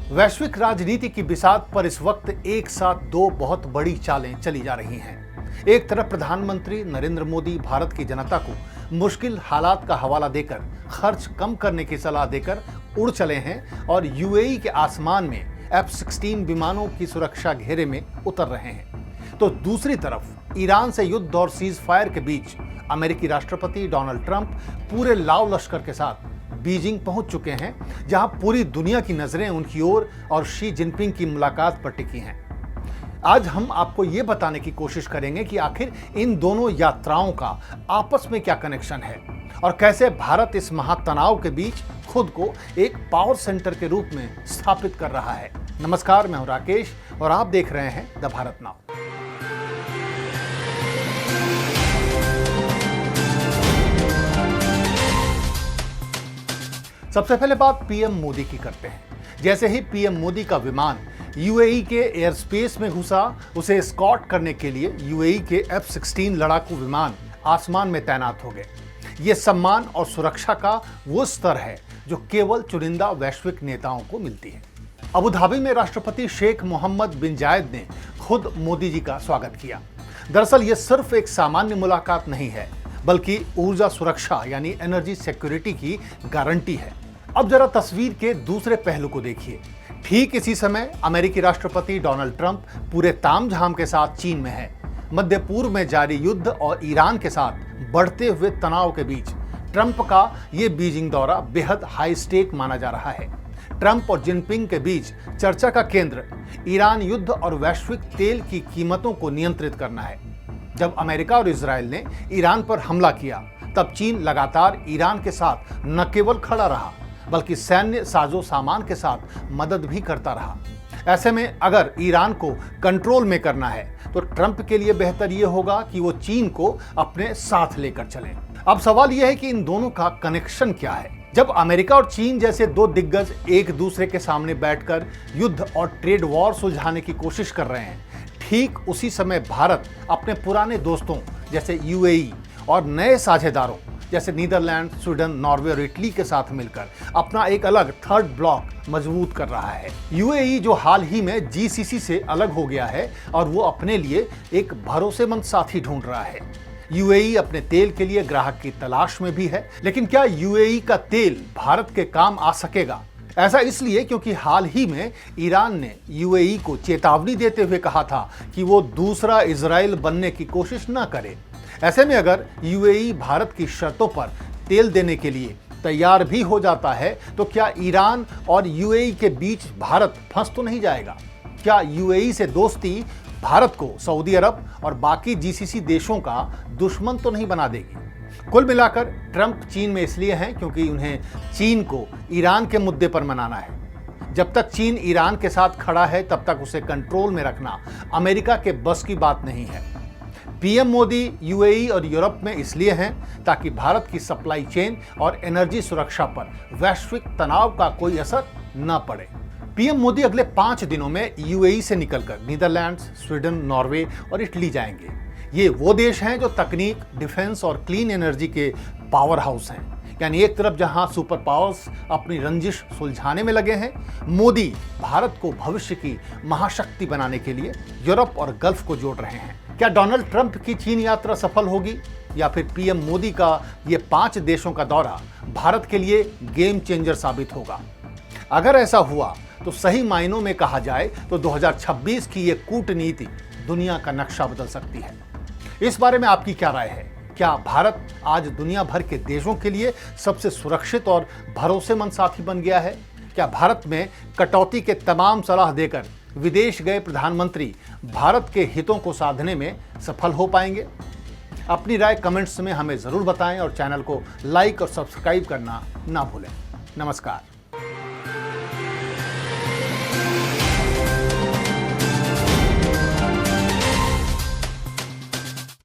वैश्विक राजनीति की बिसात पर इस वक्त एक साथ दो बहुत बड़ी चालें चली जा रही हैं। एक तरफ प्रधानमंत्री नरेंद्र मोदी भारत की जनता को मुश्किल हालात का हवाला देकर खर्च कम करने की सलाह देकर उड़ चले हैं और यूएई के आसमान में F-16 विमानों की सुरक्षा घेरे में उतर रहे हैं, तो दूसरी तरफ ईरान से युद्ध और सीज फायर के बीच अमेरिकी राष्ट्रपति डोनाल्ड ट्रंप पूरे लाव लश्कर के साथ बीजिंग पहुंच चुके हैं, जहां पूरी दुनिया की नजरें उनकी ओर और शी जिनपिंग की मुलाकात पर टिकी हैं। आज हम आपको ये बताने की कोशिश करेंगे कि आखिर इन दोनों यात्राओं का आपस में क्या कनेक्शन है और कैसे भारत इस महातनाव के बीच खुद को एक पावर सेंटर के रूप में स्थापित कर रहा है। नमस्कार, मैं हूं राकेश और आप देख रहे हैं द भारत नाउ। सबसे पहले बात पीएम मोदी की करते हैं। जैसे ही पीएम मोदी का विमान यूएई के एयर स्पेस में घुसा, उसे एस्कॉर्ट करने के लिए यूएई के F-16 लड़ाकू विमान आसमान में तैनात हो गए। ये सम्मान और सुरक्षा का वो स्तर है जो केवल चुनिंदा वैश्विक नेताओं को मिलती है। अबू धाबी में राष्ट्रपति शेख मोहम्मद बिन जायद ने खुद मोदी जी का स्वागत किया। दरअसल ये सिर्फ एक सामान्य मुलाकात नहीं है, बल्कि ऊर्जा सुरक्षा यानी एनर्जी सिक्योरिटी की गारंटी है। अब जरा तस्वीर के दूसरे पहलू को देखिए। ठीक इसी समय अमेरिकी राष्ट्रपति डोनाल्ड ट्रंप पूरे तामझाम के साथ चीन में है। मध्य पूर्व में जारी युद्ध और ईरान के साथ बढ़ते हुए तनाव के बीच ट्रंप का ये बीजिंग दौरा बेहद हाई स्टेक माना जा रहा है। ट्रंप और जिनपिंग के बीच चर्चा का केंद्र ईरान युद्ध और वैश्विक तेल की कीमतों को नियंत्रित करना है। जब अमेरिका और इजराइल ने ईरान पर हमला किया, तब चीन लगातार ईरान के साथ न केवल खड़ा रहा, बल्कि सैन्य साजो सामान के साथ मदद भी करता रहा। ऐसे में अगर ईरान को कंट्रोल में करना है, तो ट्रंप के लिए बेहतर यह होगा कि वो चीन को अपने साथ लेकर चलें। अब सवाल यह है कि इन दोनों का कनेक्शन क्या है। जब अमेरिका और चीन जैसे दो दिग्गज एक दूसरे के सामने बैठकर युद्ध और ट्रेड वॉर सुलझाने की कोशिश कर रहे हैं, ठीक उसी समय भारत अपने पुराने दोस्तों जैसे यूएई और नए साझेदारों जैसे नीदरलैंड, स्वीडन, नॉर्वे और इटली के साथ मिलकर अपना एक अलग थर्ड ब्लॉक मजबूत कर रहा है। यूएई जो हाल ही में जीसीसी से अलग हो गया है और वो अपने लिए एक भरोसेमंद साथी ढूंढ रहा है। यूएई अपने तेल के लिए ग्राहक की तलाश में भी है, लेकिन क्या यूएई का तेल भारत के काम आ सकेगा? ऐसा इसलिए क्योंकि हाल ही में ईरान ने यूएई को चेतावनी देते हुए कहा था कि वो दूसरा इजराइल बनने की कोशिश न करे। ऐसे में अगर यूएई भारत की शर्तों पर तेल देने के लिए तैयार भी हो जाता है, तो क्या ईरान और यूएई के बीच भारत फंस तो नहीं जाएगा? क्या यूएई से दोस्ती भारत को सऊदी अरब और बाकी जीसीसी देशों का दुश्मन तो नहीं बना देगी? कुल मिलाकर ट्रंप चीन में इसलिए हैं क्योंकि उन्हें चीन को ईरान के मुद्दे पर मनाना है। जब तक चीन ईरान के साथ खड़ा है, तब तक उसे कंट्रोल में रखना अमेरिका के बस की बात नहीं है। पीएम मोदी यूएई और यूरोप में इसलिए हैं ताकि भारत की सप्लाई चेन और एनर्जी सुरक्षा पर वैश्विक तनाव का कोई असर न पड़े। पीएम मोदी अगले 5 दिनों में यूएई से निकलकर नीदरलैंड्स, स्वीडन, नॉर्वे और इटली जाएंगे। ये वो देश हैं जो तकनीक, डिफेंस और क्लीन एनर्जी के पावर हाउस हैं। यानी एक तरफ जहां सुपर पावर्स अपनी रंजिश सुलझाने में लगे हैं, मोदी भारत को भविष्य की महाशक्ति बनाने के लिए यूरोप और गल्फ को जोड़ रहे हैं। क्या डोनाल्ड ट्रंप की चीन यात्रा सफल होगी या फिर पीएम मोदी का ये 5 देशों का दौरा भारत के लिए गेम चेंजर साबित होगा? अगर ऐसा हुआ तो सही मायनों में कहा जाए तो 2026 की ये कूटनीति दुनिया का नक्शा बदल सकती है। इस बारे में आपकी क्या राय है? क्या भारत आज दुनिया भर के देशों के लिए सबसे सुरक्षित और भरोसेमंद साथी बन गया है? क्या भारत में कटौती के तमाम सलाह देकर विदेश गए प्रधानमंत्री भारत के हितों को साधने में सफल हो पाएंगे? अपनी राय कमेंट्स में हमें जरूर बताएं और चैनल को लाइक और सब्सक्राइब करना ना भूलें। नमस्कार।